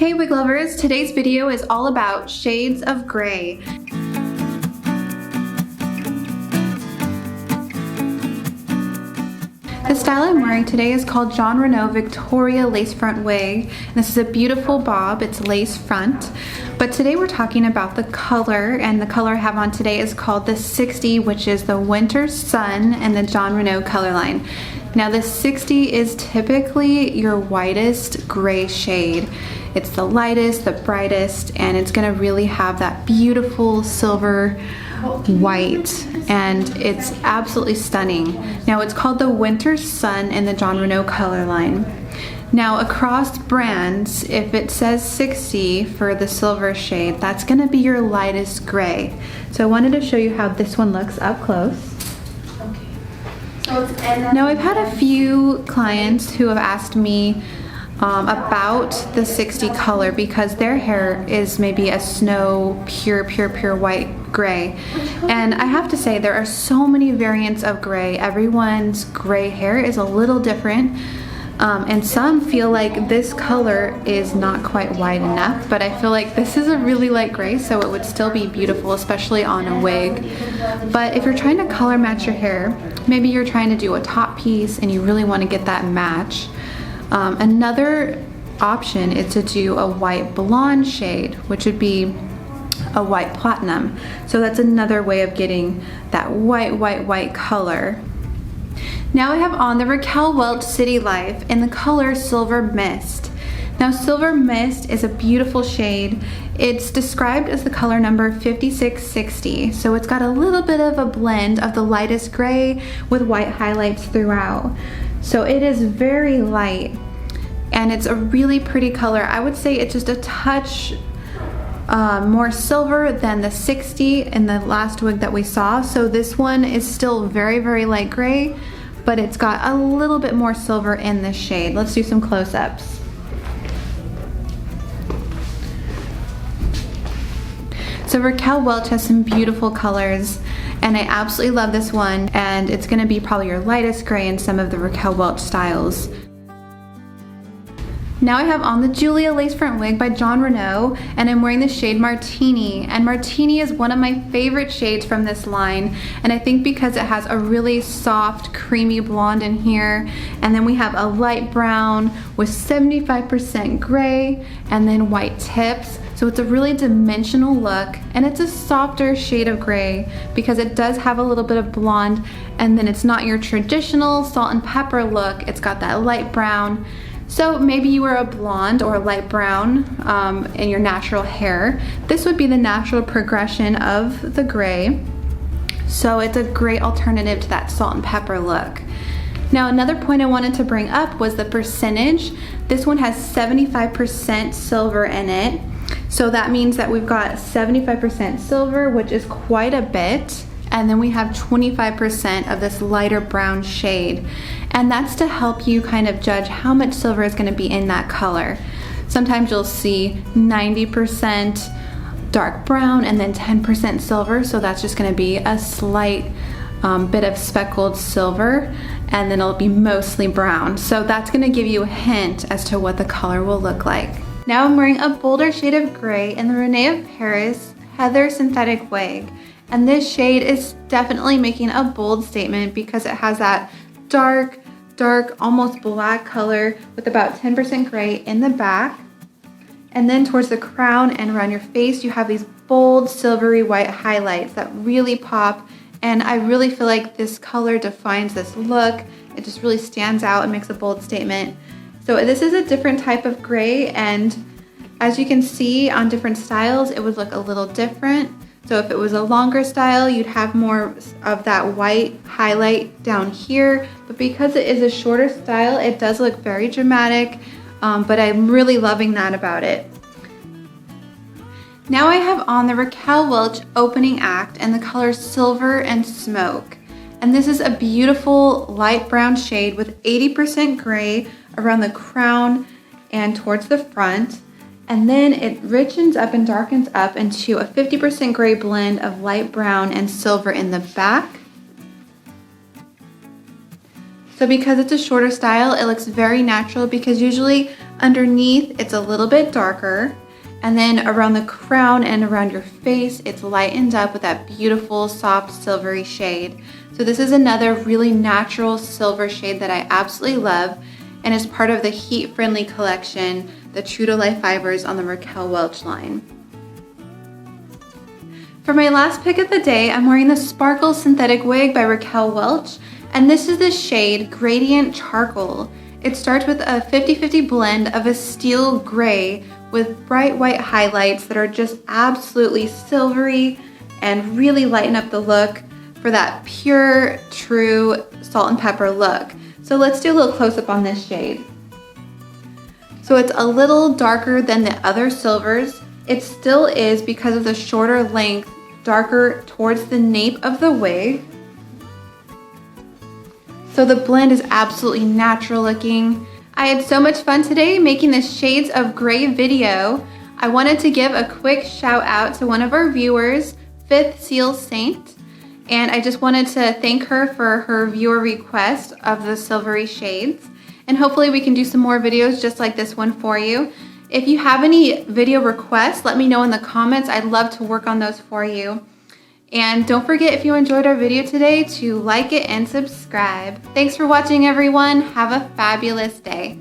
Hey wig lovers, today's video is all about shades of gray. The style I'm wearing today is called Jon Renau Victoria Lace Front Wig. This is a beautiful bob, it's lace front. But today we're talking about the color, and the color I have on today is called the 60, which is the Winter Sun and the Jon Renau color line. Now the 60 is typically your whitest gray shade. It's the lightest, the brightest, and it's gonna really have that beautiful silver white, and it's absolutely stunning. Now it's called the Winter Sun in the Jon Renau color line. Now across brands, if it says 60 for the silver shade, that's gonna be your lightest gray. So I wanted to show you how this one looks up close. Now I've had a few clients who have asked me about the 60 color because their hair is maybe a snow pure white gray, and I have to say there are so many variants of gray. Everyone's gray hair is a little different, and some feel like this color is not quite white enough, but I feel like this is a really light gray, so it would still be beautiful, especially on a wig. But if you're trying to color match your hair, maybe you're trying to do a top piece and you really want to get that match, another option is to do a white blonde shade, which would be a white platinum. So that's another way of getting that white color. Now I have on the Raquel Welch City Life in the color Silver Mist. Now Silver Mist is a beautiful shade. It's described as the color number 5660. So it's got a little bit of a blend of the lightest gray with white highlights throughout. So it is very light, and it's a really pretty color. I would say it's just a touch more silver than the 60 in the last wig that we saw. So this one is still very light gray, but it's got a little bit more silver in this shade. Let's do some close-ups. So Raquel Welch has some beautiful colors, and I absolutely love this one, and it's gonna be probably your lightest gray in some of the Raquel Welch styles. Now I have on the Julia Lace Front Wig by Jon Renau, and I'm wearing the shade Martini. And Martini is one of my favorite shades from this line, and I think because it has a really soft, creamy blonde in here, and then we have a light brown with 75% gray, and then white tips. So it's a really dimensional look, and it's a softer shade of gray because it does have a little bit of blonde, and then it's not your traditional salt and pepper look. It's got that light brown. So maybe you were a blonde or a light brown in your natural hair. This would be the natural progression of the gray. So it's a great alternative to that salt and pepper look. Now another point I wanted to bring up was the percentage. This one has 75% silver in it. So that means that we've got 75% silver, which is quite a bit. And then we have 25% of this lighter brown shade. And that's to help you kind of judge how much silver is gonna be in that color. Sometimes you'll see 90% dark brown and then 10% silver. So that's just gonna be a slight bit of speckled silver, and then it'll be mostly brown. So that's gonna give you a hint as to what the color will look like. Now I'm wearing a bolder shade of gray in the Renee of Paris Heather Synthetic Wig. And this shade is definitely making a bold statement because it has that dark, almost black color with about 10% gray in the back. And then towards the crown and around your face, you have these bold, silvery white highlights that really pop. And I really feel like this color defines this look. It just really stands out and makes a bold statement. So this is a different type of gray, and as you can see on different styles, it would look a little different. So if it was a longer style, you'd have more of that white highlight down here. But because it is a shorter style, it does look very dramatic, but I'm really loving that about it. Now I have on the Raquel Welch Opening Act in the color Silver and Smoke. And this is a beautiful light brown shade with 80% gray around the crown and towards the front. And then it richens up and darkens up into a 50% gray blend of light brown and silver in the back. So because it's a shorter style, it looks very natural because usually underneath it's a little bit darker, and then around the crown and around your face, it's lightened up with that beautiful soft silvery shade. So this is another really natural silver shade that I absolutely love, and is part of the heat-friendly collection, the True to Life Fibers on the Raquel Welch line. For my last pick of the day, I'm wearing the Sparkle Synthetic Wig by Raquel Welch, and this is the shade Gradient Charcoal. It starts with a 50-50 blend of a steel gray with bright white highlights that are just absolutely silvery and really lighten up the look for that pure, true salt and pepper look. So let's do a little close-up on this shade. So it's a little darker than the other silvers. It still is, because of the shorter length, darker towards the nape of the wig. So the blend is absolutely natural looking. I had so much fun today making this Shades of Grey video. I wanted to give a quick shout out to one of our viewers, Fifth Seal Saint. And I just wanted to thank her for her viewer request of the silvery shades. And hopefully we can do some more videos just like this one for you. If you have any video requests, let me know in the comments. I'd love to work on those for you. And don't forget, if you enjoyed our video today, to like it and subscribe. Thanks for watching, everyone. Have a fabulous day.